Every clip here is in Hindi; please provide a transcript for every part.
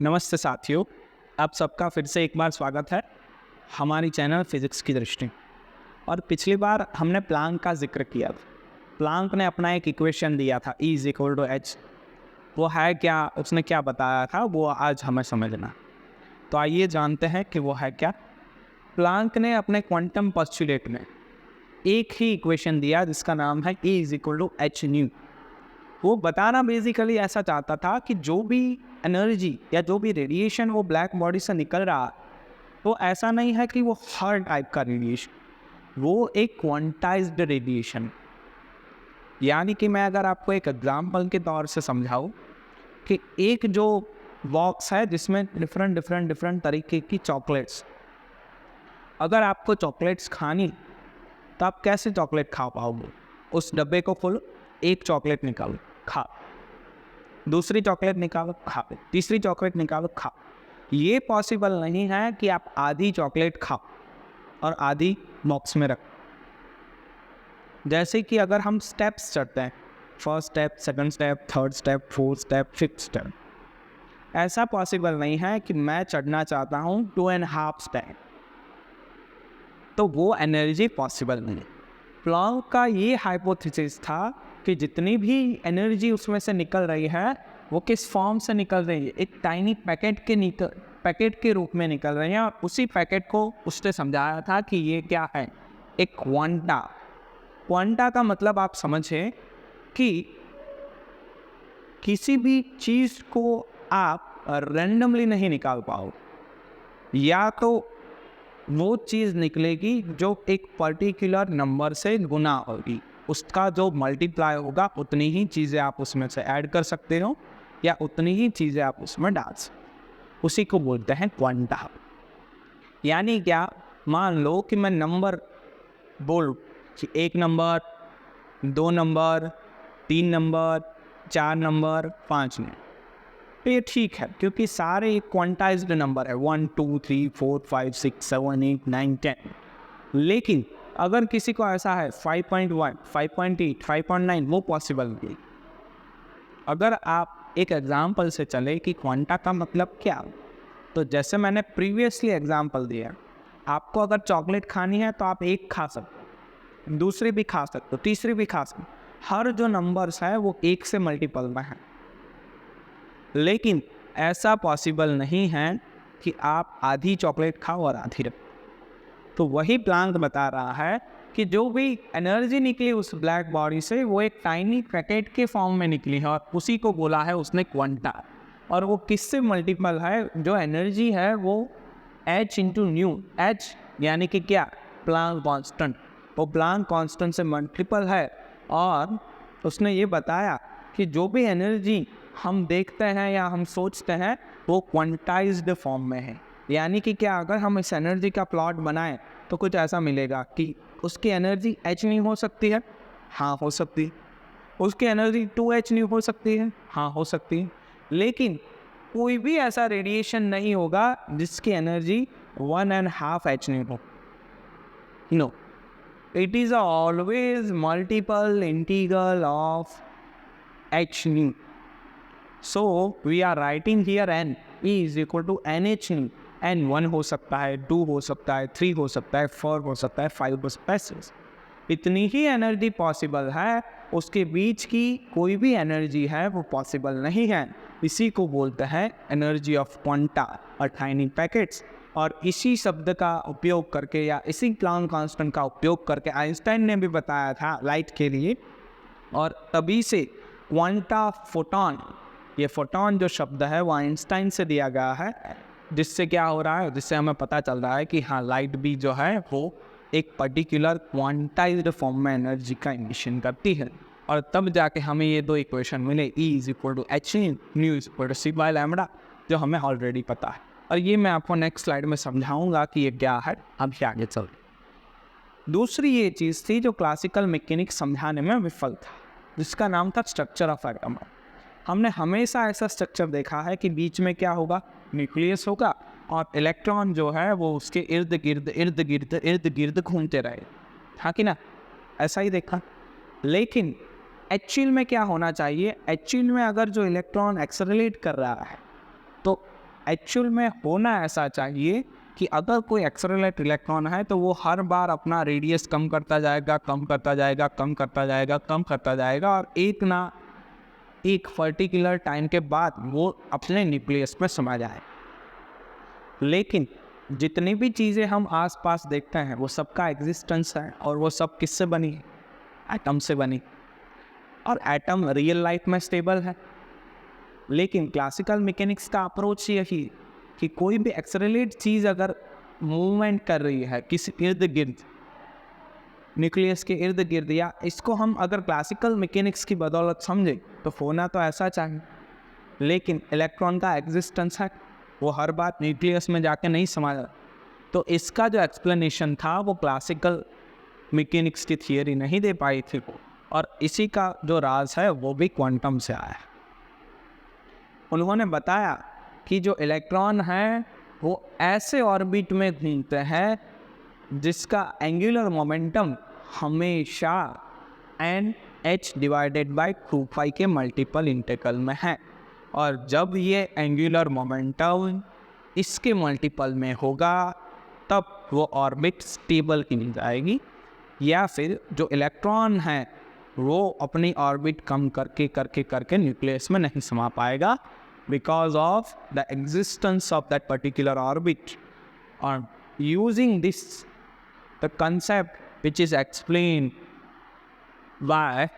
नमस्ते साथियों, आप सबका फिर से एक बार स्वागत है हमारी चैनल फिज़िक्स की दृष्टि। और पिछली बार हमने प्लैंक का जिक्र किया था। प्लैंक ने अपना एक इक्वेशन दिया था E=h। वो है क्या, उसने क्या बताया था, वो आज हमें समझना। तो आइए जानते हैं कि वो है क्या। प्लैंक ने अपने क्वांटम पोस्टुलेट में एक ही इक्वेशन दिया जिसका नाम है E=h²। वो बताना बेसिकली ऐसा चाहता था कि जो भी एनर्जी या जो भी रेडिएशन वो ब्लैक बॉडी से निकल रहा है, वो ऐसा नहीं है कि वो हर टाइप का रेडिएशन, वो एक क्वांटाइज्ड रेडिएशन। यानी कि मैं अगर आपको एक एग्जांपल के तौर से समझाऊं कि एक जो बॉक्स है जिसमें डिफरेंट तरीके की चॉकलेट्स, अगर आपको चॉकलेट्स खानी तो आप कैसे चॉकलेट खा पाओगे? उस डब्बे को खोलो, एक चॉकलेट निकालो, खा, दूसरी चॉकलेट निकालो, खा, तीसरी चॉकलेट निकालो, खा। ये पॉसिबल नहीं है कि आप आधी चॉकलेट खाओ और आधी बॉक्स में रखो। जैसे कि अगर हम स्टेप्स चढ़ते हैं, first step, second step, third step, fourth step, fifth step, ऐसा पॉसिबल नहीं है कि मैं चढ़ना चाहता हूँ 2.5 स्टेप, तो वो एनर्जी पॉसिबल नहीं। प्लैंक का ये हाइपोथेसिस था कि जितनी भी एनर्जी उसमें से निकल रही है वो किस फॉर्म से निकल रही है, एक टाइनी पैकेट के रूप में निकल रही है। और उसी पैकेट को उसने समझाया था कि ये क्या है, एक क्वांटा। क्वांटा का मतलब आप समझे कि किसी भी चीज़ को आप रैंडमली नहीं निकाल पाओ, या तो वो चीज़ निकलेगी जो एक पर्टिकुलर नंबर से गुना होगी, उसका जो मल्टीप्लाई होगा उतनी ही चीज़ें आप उसमें से ऐड कर सकते हो या उतनी ही चीज़ें आप उसमें डाल सकते, उसी को बोलते हैं क्वांटा। यानी क्या, मान लो कि मैं नंबर बोलूं कि 1 number, 2 number, 3 number, 4 number, 5 number, तो ये ठीक है क्योंकि सारे क्वांटाइज्ड नंबर है, 1 2 3 4 5 6 7 8 9 10। लेकिन अगर किसी को ऐसा है 5.1, 5.8, 5.9, वो पॉसिबल नहीं। अगर आप एक एग्जाम्पल से चले कि क्वांटा का मतलब क्या, तो जैसे मैंने प्रीवियसली एग्जाम्पल दिया, आपको अगर चॉकलेट खानी है तो आप एक खा सकते हो, दूसरी भी खा सकते हो, तीसरी भी खा सकते हो। हर जो नंबर्स है वो एक से मल्टीपल में है। लेकिन ऐसा पॉसिबल नहीं है कि आप आधी चॉकलेट खाओ और आधी रखो। तो वही प्लैंक बता रहा है कि जो भी एनर्जी निकली उस ब्लैक बॉडी से वो एक टाइनी पैकेट के फॉर्म में निकली है और उसी को बोला है उसने क्वांटा। और वो किससे मल्टीपल है? जो एनर्जी है वो h/ν, h यानी कि क्या, प्लैंक कांस्टेंट, वो प्लैंक कांस्टेंट से मल्टीपल है। और उसने ये बताया कि जो भी एनर्जी हम देखते हैं या हम सोचते हैं वो क्वांटाइज्ड फॉर्म में है। यानी कि क्या, अगर हम इस एनर्जी का प्लॉट बनाएं तो कुछ ऐसा मिलेगा कि उसकी एनर्जी h नहीं हो सकती है, हाँ हो सकती है। उसकी एनर्जी 2h नहीं हो सकती है, हाँ हो सकती है। लेकिन कोई भी ऐसा रेडिएशन नहीं होगा जिसकी एनर्जी 1.5 h नहीं हो। No, it is always multiple integral of h². So we are writing here n E=nh²। n 1 हो सकता है, 2 हो सकता है, 3 हो सकता है, 4 हो सकता है, 5 हो सकता है, 6। इतनी ही एनर्जी पॉसिबल है, उसके बीच की कोई भी एनर्जी है वो पॉसिबल नहीं है। इसी को बोलते हैं एनर्जी ऑफ क्वांटा और टाइनी पैकेट्स। और इसी शब्द का उपयोग करके या इसी प्लैंक कांस्टेंट का उपयोग करके आइंस्टाइन ने भी बताया था लाइट के लिए। और तभी से क्वांटा फोटॉन, ये फोटॉन जो शब्द है वो आइंस्टाइन से दिया गया है, जिससे क्या हो रहा है, जिससे हमें पता चल रहा है कि हाँ, लाइट भी जो है वो एक पर्टिकुलर क्वांटाइज्ड फॉर्म में एनर्जी का इमिशन करती है। और तब जाके हमें ये दो इक्वेशन मिले, E=h, μ=c/λ, जो हमें ऑलरेडी पता है। और ये मैं आपको नेक्स्ट स्लाइड में समझाऊंगा कि ये क्या है। अब आगे चलते। दूसरी ये चीज़ थी जो क्लासिकल मैकेनिक्स समझाने में विफल था, जिसका नाम था स्ट्रक्चर ऑफ एटम। हमने हमेशा ऐसा स्ट्रक्चर देखा है कि बीच में क्या होगा, न्यूक्लियस होगा और इलेक्ट्रॉन जो है वो उसके इर्द गिर्द घूमते रहे, हाँ कि ना, ऐसा ही देखा। लेकिन एक्चुअल में क्या होना चाहिए, एक्चुअल में अगर जो इलेक्ट्रॉन एक्सेलरेट कर रहा है तो एक्चुअल में होना ऐसा चाहिए कि अगर कोई एक्सेलरेट इलेक्ट्रॉन है तो वो हर बार अपना रेडियस कम करता जाएगा, कम करता जाएगा, कम करता जाएगा, कम करता जाएगा, और एक ना एक पर्टिकुलर टाइम के बाद वो अपने न्यूक्लियस में समा जाए। लेकिन जितनी भी चीज़ें हम आसपास देखते हैं वो सबका एग्जिस्टेंस है, और वो सब किससे बनी है? एटम से बनी। और एटम रियल लाइफ में स्टेबल है। लेकिन क्लासिकल मैकेनिक्स का अप्रोच यही है कि कोई भी एक्सेलरेट चीज़ अगर मूवमेंट कर रही है किसी इर्द गिर्द, न्यूक्लियस के इर्द गिर्द, या इसको हम अगर क्लासिकल मैकेनिक्स की बदौलत समझें तो होना तो ऐसा चाहिए। लेकिन इलेक्ट्रॉन का एग्जिस्टेंस है, वो हर बार न्यूक्लियस में जाके नहीं समा जाता। तो इसका जो एक्सप्लेनेशन था वो क्लासिकल मैकेनिक्स की थियरी नहीं दे पाई थी वो, और इसी का जो राज है वो भी क्वांटम से आया है। उन्होंने बताया कि जो इलेक्ट्रॉन है वो ऐसे ऑर्बिट में घूमते हैं जिसका एंगुलर मोमेंटम हमेशा NH/2π के मल्टीपल इंटीग्रल में है, और जब ये एंगुलर मोमेंटम इसके मल्टीपल में होगा तब वो ऑर्बिट स्टेबल की नहीं जाएगी, या फिर जो इलेक्ट्रॉन है वो अपनी ऑर्बिट कम करके करके करके न्यूक्लियस में नहीं समा पाएगा, because of the existence of that particular orbit. Or using this, the concept which is explained by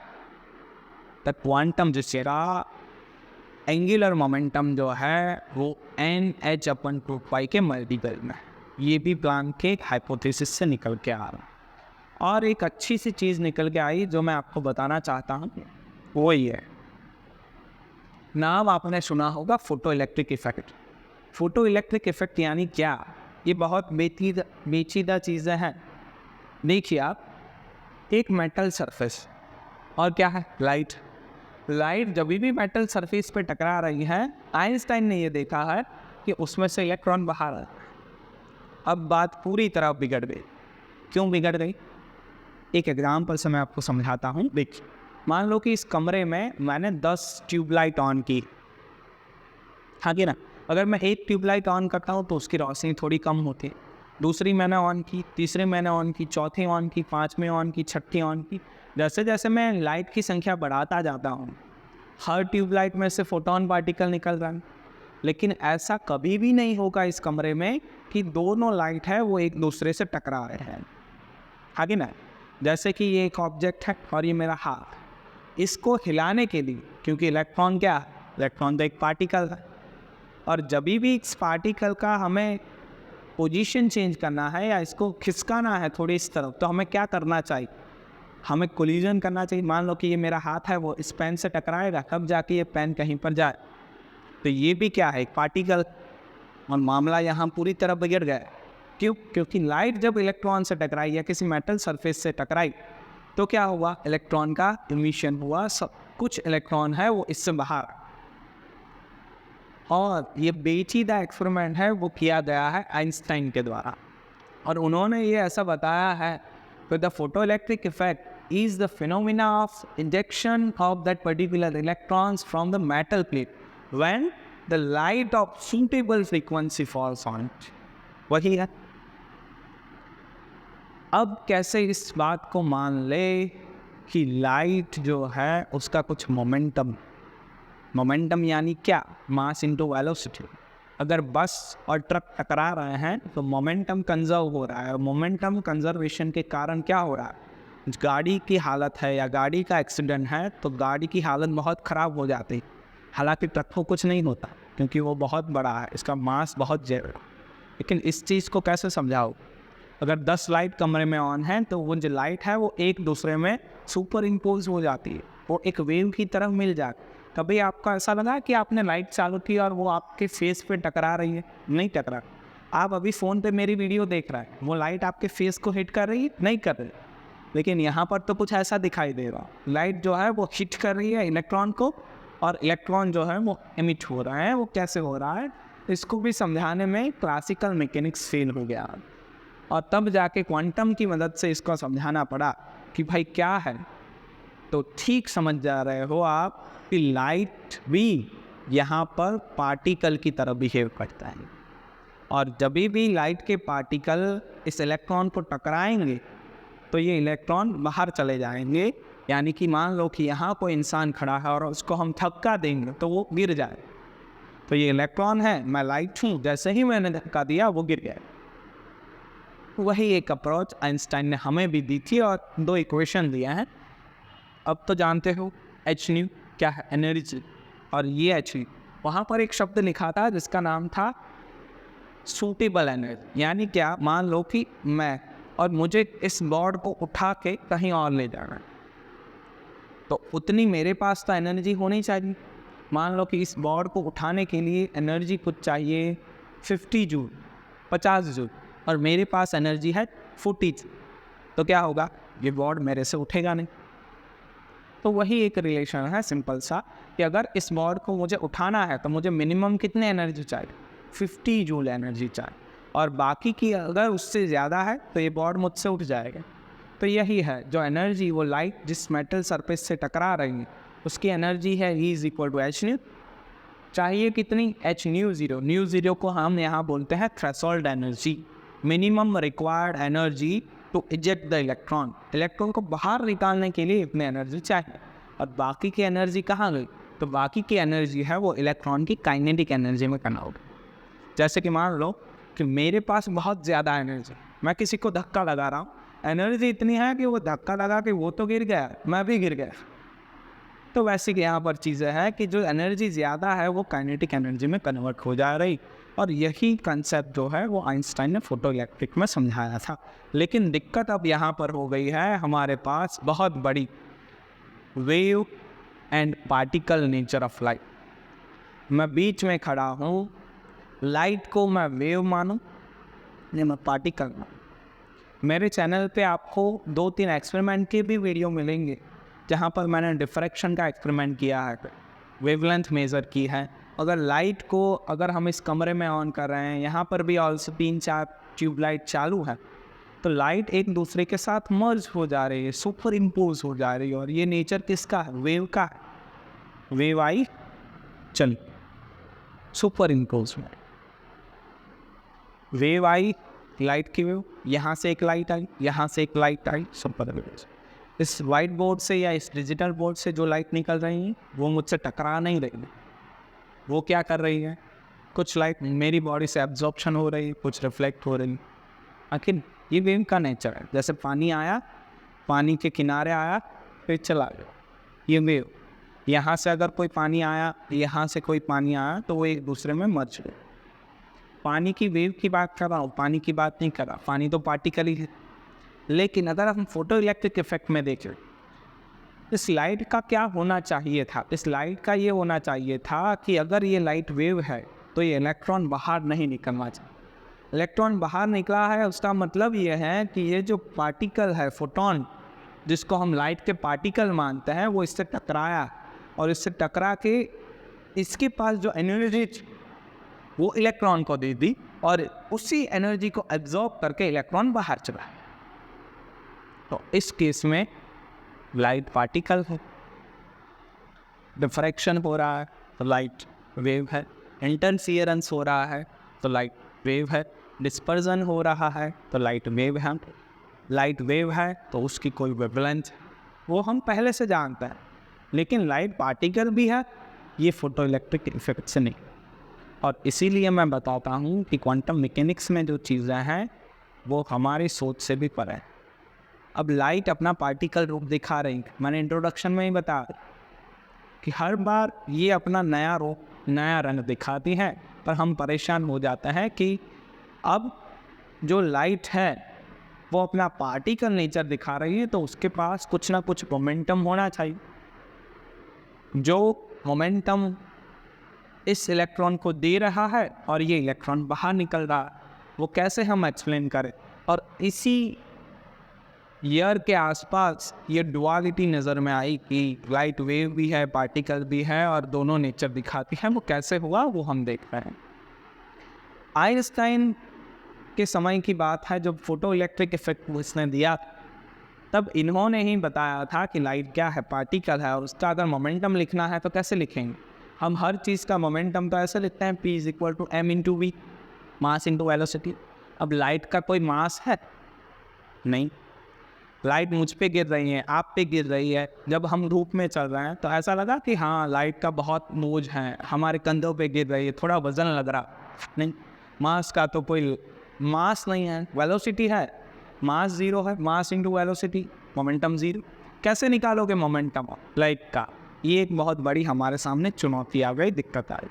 the quantum जिसका एंगुलर मोमेंटम जो है वो NH/2π के मल्टीपल में, ये भी प्लैंक के हाइपोथेसिस से निकल के आ रहा। और एक अच्छी सी चीज़ निकल के आई जो मैं आपको बताना चाहता हूँ, वो ये है, नाम आपने सुना होगा photo electric effect. Photo electric effect यानी क्या? ये बहुत पेचीदा चीज़ें हैं। देखिए आप, एक मेटल सरफेस और क्या है? लाइट। लाइट जब भी मेटल सरफेस पे टकरा रही है, आइंस्टाइन ने ये देखा है कि उसमें से इलेक्ट्रॉन बाहर आ रहा है। अब बात पूरी तरह बिगड़ गई। क्यों बिगड़ गई? एक एग्जाम्पल से मैं आपको समझाता हूँ। देखिए, मान लो कि इस कमरे में मैंने 10 ट्यूबलाइट ऑन की, हाँ कि ना? अगर मैं एक ट्यूबलाइट ऑन करता हूँ तो उसकी रोशनी थोड़ी कम होती है, दूसरी मैंने ऑन की, तीसरी मैंने ऑन की, चौथी ऑन की, पाँचवीं ऑन की, छठी ऑन की। जैसे जैसे मैं लाइट की संख्या बढ़ाता जाता हूँ, हर ट्यूबलाइट में से फोटोन पार्टिकल निकल रहा है। लेकिन ऐसा कभी भी नहीं होगा इस कमरे में कि दोनों लाइट है वो एक दूसरे से टकरा रहे हैं, हाँ कि ना? जैसे कि ये एक ऑब्जेक्ट है और ये मेरा हाथ, इसको हिलाने के लिए, क्योंकि इलेक्ट्रॉन क्या है? इलेक्ट्रॉन तो एक पार्टिकल है, और जब भी इस पार्टिकल का हमें पोजीशन चेंज करना है या इसको खिसकाना है थोड़ी इस तरफ, तो हमें क्या करना चाहिए? हमें कोलिजन करना चाहिए। मान लो कि ये मेरा हाथ है, वो इस पेन से टकराएगा, तब जाके ये पेन कहीं पर जाए। तो ये भी क्या है? एक पार्टिकल। और मामला यहाँ पूरी तरह बिगड़ गया। क्यों? क्योंकि लाइट जब इलेक्ट्रॉन से टकराई या किसी मेटल सरफेस से टकराई तो क्या हुआ? इलेक्ट्रॉन का इमिशन हुआ, सब कुछ इलेक्ट्रॉन है वो इससे बाहर। और ये पेचीदा एक्सपेरिमेंट है वो किया गया है आइंस्टाइन के द्वारा, और उन्होंने ये ऐसा बताया है कि the photoelectric effect is the phenomena of injection of that particular electrons from the metal plate when the light of suitable frequency falls on it. वही है। अब कैसे इस बात को मान ले कि लाइट जो है उसका कुछ मोमेंटम यानी क्या? Mass into velocity. अगर बस और ट्रक टकरा रहे हैं तो मोमेंटम कंजर्व हो रहा है, और मोमेंटम कंजर्वेशन के कारण क्या हो रहा है? गाड़ी की हालत है या गाड़ी का एक्सीडेंट है तो गाड़ी की हालत बहुत ख़राब हो जाती है। हालांकि ट्रक को कुछ नहीं होता क्योंकि वो बहुत बड़ा है, इसका मास बहुत ज़्यादा। लेकिन इस चीज़ को कैसे समझाओ? अगर 10 लाइट कमरे में ऑन है तो वो जो लाइट है वो एक दूसरे में सुपर इम्पोज हो जाती है, वो एक वेव की तरह मिल जाती। कभी आपको ऐसा लगा कि आपने लाइट चालू की और वो आपके फेस पे टकरा रही है? नहीं टकरा। आप अभी फ़ोन पे मेरी वीडियो देख रहे हैं, वो लाइट आपके फेस को हिट कर रही है? नहीं कर रही। लेकिन यहाँ पर तो कुछ ऐसा दिखाई दे रहा, लाइट जो है वो हिट कर रही है इलेक्ट्रॉन को, और इलेक्ट्रॉन जो है वो एमिट हो रहा है। वो कैसे हो रहा है इसको भी समझाने में क्लासिकल मैकेनिक्स फेल हो गया, और तब जाके क्वांटम की मदद से इसको समझाना पड़ा कि भाई क्या है। तो ठीक समझ जा रहे हो आप कि लाइट भी यहाँ पर पार्टिकल की तरह बिहेव करता है, और जब भी लाइट के पार्टिकल इस इलेक्ट्रॉन को टकराएंगे तो ये इलेक्ट्रॉन बाहर चले जाएंगे। यानी कि मान लो कि यहाँ कोई इंसान खड़ा है और उसको हम धक्का देंगे तो वो गिर जाए, तो ये इलेक्ट्रॉन है, मैं लाइट हूँ, जैसे ही मैंने धक्का दिया वो गिर गया। वही एक अप्रोच आइंस्टाइन ने हमें भी दी थी और 2 इक्वेशन दिया है। अब तो जानते हो एच न्यू क्या है, एनर्जी, और ये एच न्यू वहाँ पर एक शब्द लिखा था जिसका नाम था सूटेबल एनर्जी। यानी क्या, मान लो कि मैं और मुझे इस बॉर्ड को उठा के कहीं और ले जाना है, तो उतनी मेरे पास तो एनर्जी होनी चाहिए। मान लो कि इस बॉर्ड को उठाने के लिए एनर्जी कुछ चाहिए 50 जूल, 50 जूल, और मेरे पास एनर्जी है 40 जूल, तो क्या होगा, ये बॉर्ड मेरे से उठेगा नहीं। तो वही एक रिलेशन है सिंपल सा कि अगर इस बॉर्ड को मुझे उठाना है तो मुझे मिनिमम कितने एनर्जी चाहिए, 50 जूल एनर्जी चाहिए, और बाकी की अगर उससे ज़्यादा है तो ये बॉर्ड मुझसे उठ जाएगा। तो यही है जो एनर्जी, वो लाइट जिस मेटल सरफेस से टकरा रही है उसकी एनर्जी है E = एच न्यू। चाहिए कितनी, h nu zero. Nu zero को हम यहाँ बोलते हैं threshold energy, minimum required energy to eject the electron. Electron को बाहर निकालने के लिए इतनी एनर्जी चाहिए, और बाकी की एनर्जी कहाँ गई, तो बाकी की एनर्जी है वो इलेक्ट्रॉन की काइनेटिक एनर्जी में कन्वर्ट। जैसे कि मान लो कि मेरे पास बहुत ज़्यादा एनर्जी, मैं किसी को धक्का लगा रहा हूँ, एनर्जी इतनी है कि वो धक्का लगा के वो तो गिर गया, मैं भी गिर गया। तो वैसे कि यहाँ पर चीज़ें हैं कि जो एनर्जी ज़्यादा है वो काइनेटिक एनर्जी में कन्वर्ट हो जा रही, और यही कंसेप्ट जो है वो आइंस्टाइन ने फोटो इलेक्ट्रिक में समझाया था। लेकिन दिक्कत अब यहाँ पर हो गई है, हमारे पास बहुत बड़ी wave and particle nature of light. मैं बीच में खड़ा हूँ, लाइट को मैं वेव मानूँ या मैं पार्टिकल मानूँ। मेरे चैनल पे आपको 2-3 एक्सपेरिमेंट के भी वीडियो मिलेंगे जहाँ पर मैंने डिफ्रैक्शन का एक्सपेरिमेंट किया है, वेवलेंथ मेज़र की है। अगर लाइट को अगर हम इस कमरे में ऑन कर रहे हैं, यहाँ पर भी ऑल्सो 3-4 ट्यूबलाइट चालू है, तो लाइट एक दूसरे के साथ मर्ज हो जा रही है, सुपर इम्पोज हो जा रही है। और ये नेचर किसका है, वेव का है। वेव आई, चल सुपर इम्पोज में वेव आई, लाइट की वेव, यहाँ से एक लाइट आई, यहाँ से एक लाइट आई, सुपर इम्पोज। इस वाइट बोर्ड से या इस डिजिटल बोर्ड से जो लाइट निकल रही है वो मुझसे टकरा नहीं रही है, वो क्या कर रही है, कुछ लाइट मेरी बॉडी से एब्जॉर्प्शन हो रही है, कुछ रिफ्लेक्ट हो रही है। आखिर ये वेव का नेचर है। जैसे पानी आया, पानी के किनारे आया, फिर चला गया, ये वेव। यहाँ से अगर कोई पानी आया, यहाँ से कोई पानी आया, तो वो एक दूसरे में मर्ज गए। पानी की वेव की बात कर रहा हूँ, पानी की बात नहीं कर रहा, पानी तो पार्टिकल ही है। लेकिन अगर हम फोटो इलेक्ट्रिक इफेक्ट में देखें, इस लाइट का क्या होना चाहिए था, इस लाइट का ये होना चाहिए था कि अगर ये लाइट वेव है तो ये इलेक्ट्रॉन बाहर नहीं निकलना चाहिए। इलेक्ट्रॉन बाहर निकला है, उसका मतलब ये है कि ये जो पार्टिकल है, फोटोन, जिसको हम लाइट के पार्टिकल मानते हैं, वो इससे टकराया, और इससे टकरा के इसके पास जो एनर्जी वो इलेक्ट्रॉन को दे दी, और उसी एनर्जी को एब्जॉर्ब करके इलेक्ट्रॉन बाहर चला। तो इस केस में लाइट पार्टिकल है, डिफ्रैक्शन हो रहा है तो लाइट वेव है, इंटरफियरेंस हो रहा है तो लाइट वेव है, डिस्पर्जन हो रहा है तो लाइट वेव है। लाइट वेव है तो उसकी कोई वेवलेंथ वो हम पहले से जानते हैं, लेकिन लाइट पार्टिकल भी है, ये फोटो इलेक्ट्रिक इफेक्ट से नहीं। और इसीलिए मैं बताता हूँ कि क्वांटम मैकेनिक्स में जो चीज़ें हैं वो हमारी सोच से भी परे हैं। अब लाइट अपना पार्टिकल रूप दिखा रही, मैंने इंट्रोडक्शन में ही बताया कि हर बार ये अपना नया रूप, नया रंग दिखाती हैं, पर हम परेशान हो जाते हैं कि अब जो लाइट है वो अपना पार्टिकल नेचर दिखा रही है, तो उसके पास कुछ ना कुछ मोमेंटम होना चाहिए। जो मोमेंटम इस इलेक्ट्रॉन को दे रहा है और ये इलेक्ट्रॉन बाहर निकल रहा है, वो कैसे हम एक्सप्लेन करें। और इसी ईयर के आसपास ये डुअलिटी नज़र में आई कि लाइट वेव भी है, पार्टिकल भी है, और दोनों नेचर दिखाती है। वो कैसे हुआ वो हम देख रहे हैं। आइंस्टाइन के समय की बात है, जब फोटो इलेक्ट्रिक इफेक्ट उसने दिया, तब इन्होंने ही बताया था कि लाइट क्या है, पार्टिकल है, और उसका अगर मोमेंटम लिखना है तो कैसे लिखेंगे। हम हर चीज़ का मोमेंटम तो ऐसे लिखते हैं p = m/v, mass into velocity. अब लाइट का कोई मास है नहीं, लाइट मुझ पे गिर रही है, आप पे गिर रही है। जब हम धूप में चल रहे हैं तो ऐसा लगा कि हाँ लाइट का बहुत बोझ है, हमारे कंधों पे गिर रही है, थोड़ा वजन लग रहा नहीं। मास का तो कोई मास नहीं है, वेलोसिटी है, मास ज़ीरो है, mass into velocity, momentum zero. कैसे निकालोगे मोमेंटम लाइट का? ये एक बहुत बड़ी हमारे सामने चुनौती आ गई, दिक्कत आई।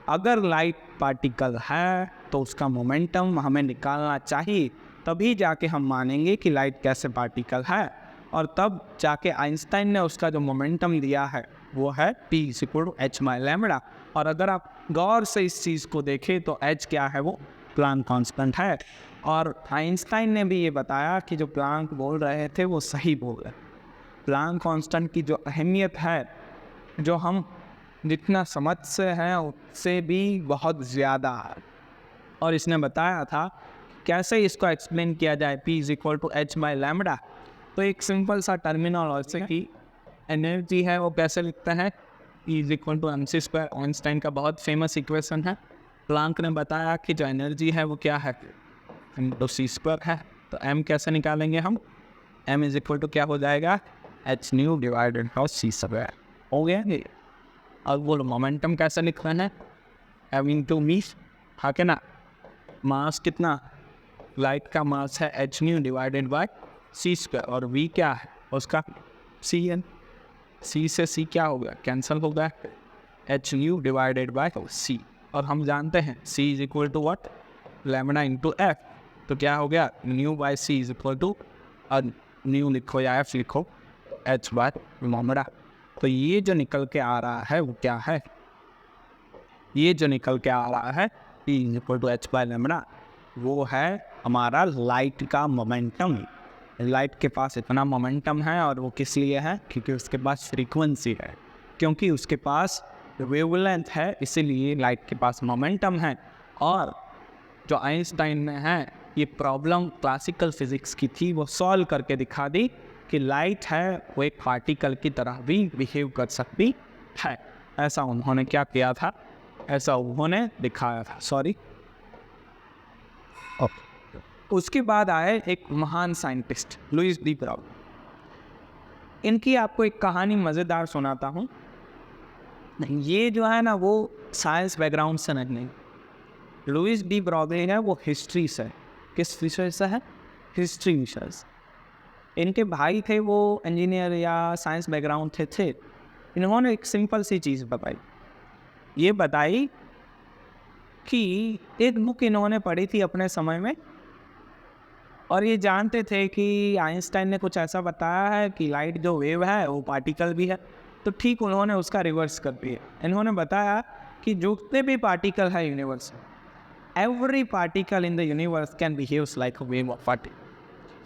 अगर लाइट पार्टिकल है तो उसका मोमेंटम हमें निकालना चाहिए, तभी जाके हम मानेंगे कि लाइट कैसे पार्टिकल है। और तब जाके आइंस्टाइन ने उसका जो मोमेंटम दिया है वो है p = h/λ। और अगर आप गौर से इस चीज़ को देखें तो h क्या है, वो प्लांक कांस्टेंट है। और आइंस्टाइन ने भी ये बताया कि जो प्लांक बोल रहे थे वो सही बोल रहे। प्लांक कांस्टेंट की जो अहमियत है, जो हम जितना समझ से हैं उससे भी बहुत ज़्यादा है। और इसने बताया था कैसे इसको एक्सप्लेन किया जाए p = h/λ। तो एक सिंपल सा टर्मिनोलॉजी की एनर्जी है वो कैसे लिखते हैं, E = mc²। आइंस्टाइन का बहुत फेमस इक्वेशन है। प्लांक ने बताया कि जो एनर्जी है वो क्या है, तो c² है। तो m कैसे निकालेंगे हम, m = क्या हो जाएगा, h/c²। हो गया ये। अब बोलो मोमेंटम कैसे लिखते हैं, m × v, हाँ के ना। मास कितना, लाइट का मास है h/c², और v क्या है उसका, cn। c से c क्या हो गया, कैंसिल हो गया, h/c। और हम जानते हैं c = what, λ × f। तो क्या हो गया, μ/c = न्यू लिखो या f लिखो, h/λ। तो ये जो निकल के आ रहा है वो क्या है, ये जो निकल के आ रहा है p = h/λ, वो है हमारा लाइट का मोमेंटम। लाइट के पास इतना मोमेंटम है, और वो किस लिए है, क्योंकि उसके पास फ्रीक्वेंसी है, क्योंकि उसके पास वेवलेंथ है, इसीलिए लाइट के पास मोमेंटम है। और जो आइंस्टाइन ने है ये प्रॉब्लम क्लासिकल फिजिक्स की थी, वो सॉल्व करके दिखा दी कि लाइट है वो एक पार्टिकल की तरह भी बिहेव कर सकती है। ऐसा उन्होंने क्या किया था, ऐसा उन्होंने दिखाया था। सॉरी। उसके बाद आए एक महान साइंटिस्ट लुईस डी ब्रागली। इनकी आपको एक कहानी मज़ेदार सुनाता हूँ। ये जो है ना वो साइंस बैकग्राउंड से नहीं, लुईस डी ब्रागली है वो हिस्ट्री से। किस विषय से है, हिस्ट्री विषय से। इनके भाई थे वो इंजीनियर या साइंस बैकग्राउंड थे। इन्होंने एक सिंपल सी चीज़ बताई, ये बताई कि एक बुक इन्होंने पढ़ी थी अपने समय में, और ये जानते थे कि आइंस्टाइन ने कुछ ऐसा बताया है कि लाइट जो वेव है वो पार्टिकल भी है। तो ठीक उन्होंने उसका रिवर्स कर दिया। इन्होंने बताया कि जितने भी पार्टिकल है यूनिवर्स में, every particle in the universe can behaves like a wave of particle.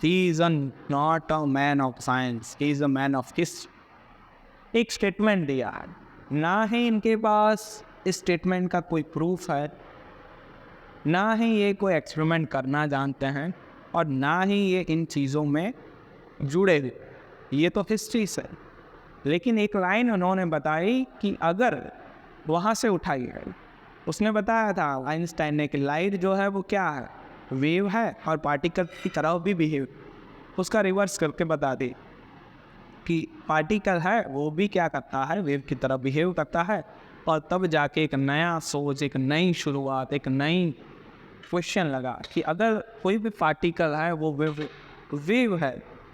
He is not a man of science, he is a man of history. एक स्टेटमेंट दिया है, ना ही इनके पास इस स्टेटमेंट का कोई प्रूफ है, ना ही ये कोई एक्सपेरिमेंट करना जानते हैं, और ना ही ये इन चीज़ों में जुड़े हुए, ये तो हिस्ट्री से। लेकिन एक लाइन उन्होंने बताई कि अगर वहाँ से उठाई गई, उसने बताया था आइंस्टाइन ने कि लाइट जो है वो क्या है, वेव है, और पार्टिकल की तरह भी बिहेव। उसका रिवर्स करके बता दी कि पार्टिकल है वो भी क्या करता है, वेव की तरह बिहेव करता है। और तब जाके एक नया सोच, एक नई शुरुआत, एक नई क्वेश्चन लगा कि अगर कोई भी पार्टिकल है वो वेव है,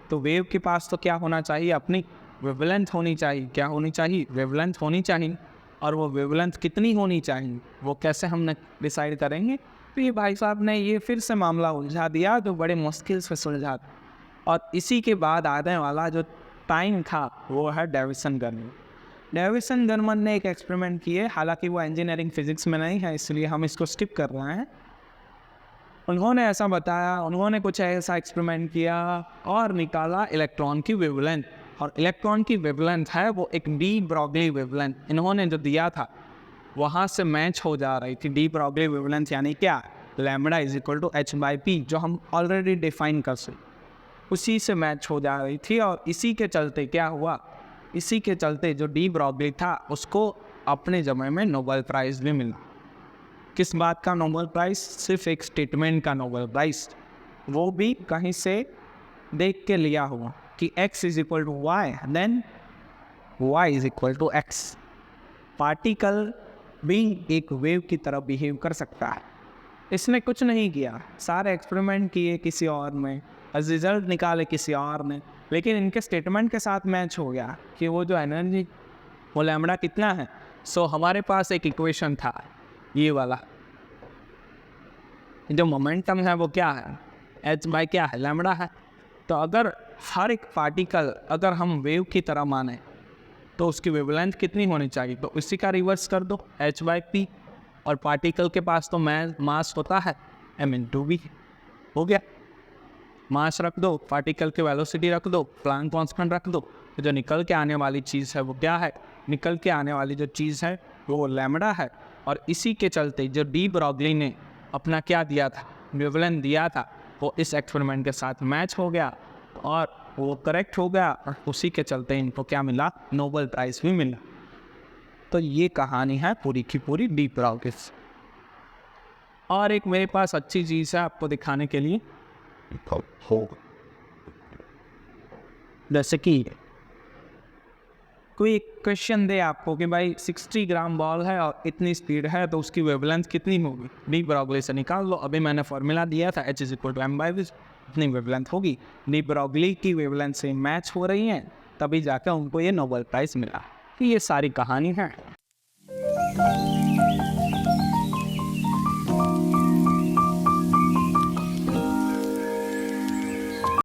तो वेव के पास तो क्या होना चाहिए, अपनी वेवलेंथ होनी चाहिए। क्या होनी चाहिए, वेवलेंथ होनी चाहिए। और वो वेवलेंथ कितनी होनी चाहिए, वो कैसे हम डिसाइड करेंगे। तो ये भाई साहब ने ये फिर से मामला उलझा दिया, जो बड़े मुश्किल से सुलझा। और इसी के बाद आने वाला जो टाइम था वो है डेविसन जर्मन। डेविसन जर्मन ने एक एक्सपेरिमेंट किए, हालांकि वो इंजीनियरिंग फिजिक्स में नहीं है, इसलिए हम इसको स्किप कर रहे हैं। उन्होंने ऐसा बताया, उन्होंने कुछ ऐसा एक्सपेरिमेंट किया और निकाला इलेक्ट्रॉन की वेवलेंथ। और इलेक्ट्रॉन की वेवलेंथ है वो एक डी ब्रॉगली वेवलेंथ इन्होंने जो दिया था वहाँ से मैच हो जा रही थी। डी ब्रॉगली वेवलेंथ यानी क्या, लैम्बडा = h/p, जो हम ऑलरेडी डिफाइन कर सकते, उसी से मैच हो जा रही थी। और इसी के चलते क्या हुआ, इसी के चलते जो डी ब्रॉगली था उसको अपने समय में नोबेल प्राइज़ भी मिला। किस बात का नोबेल प्राइज़? सिर्फ एक स्टेटमेंट का नोबेल प्राइज़, वो भी कहीं से देख के लिया हुआ कि x is equal to y, then y is equal to x. Particle भी एक वेव की तरह बिहेव कर सकता है। इसने कुछ नहीं किया, सारे एक्सपेरिमेंट किए किसी और में, रिजल्ट निकाले किसी और ने, लेकिन इनके स्टेटमेंट के साथ मैच हो गया कि वो जो एनर्जी, वो लैम्बडा कितना है। सो हमारे पास एक इक्वेशन था, ये वाला, जो मोमेंटम है वो क्या है, h बाई क्या है, लैम्बडा है। तो अगर हर एक पार्टिकल अगर हम वेव की तरह माने तो उसकी वेवलेंथ कितनी होनी चाहिए, तो इसी का रिवर्स कर दो, h बाई पी। और पार्टिकल के पास तो मास होता है m/v, हो गया। मास रख दो, पार्टिकल की वेलोसिटी रख दो, प्लैंक कांस्टेंट रख दो, तो जो निकल के आने वाली चीज़ है वो क्या है, निकल के आने वाली जो चीज़ है वो लैम्बडा है। और इसी के चलते जो डी ब्रॉगली ने अपना क्या दिया था, वेवलेंथ दिया था, वो इस एक्सपेरिमेंट के साथ मैच हो गया और वो करेक्ट हो गया, और उसी के चलते इनको क्या मिला, नोबेल प्राइज़ भी मिला। तो ये कहानी है पूरी की पूरी डी ब्रॉगली। और एक मेरे पास अच्छी चीज़ है आपको दिखाने के लिए, जैसे कि कोई क्वेश्चन दे आपको कि भाई 60 ग्राम बॉल है और इतनी स्पीड है, तो उसकी वेवलेंथ कितनी होगी, डी ब्रॉगली से निकाल लो। अभी मैंने फॉर्मूला दिया था, h is equal to m by v, इतनी वेवलेंथ होगी। डी ब्रॉगली की वेवलेंथ से मैच हो रही हैं, तभी जाकर उनको ये नोबेल प्राइज़ मिला। तो ये सारी कहानी है।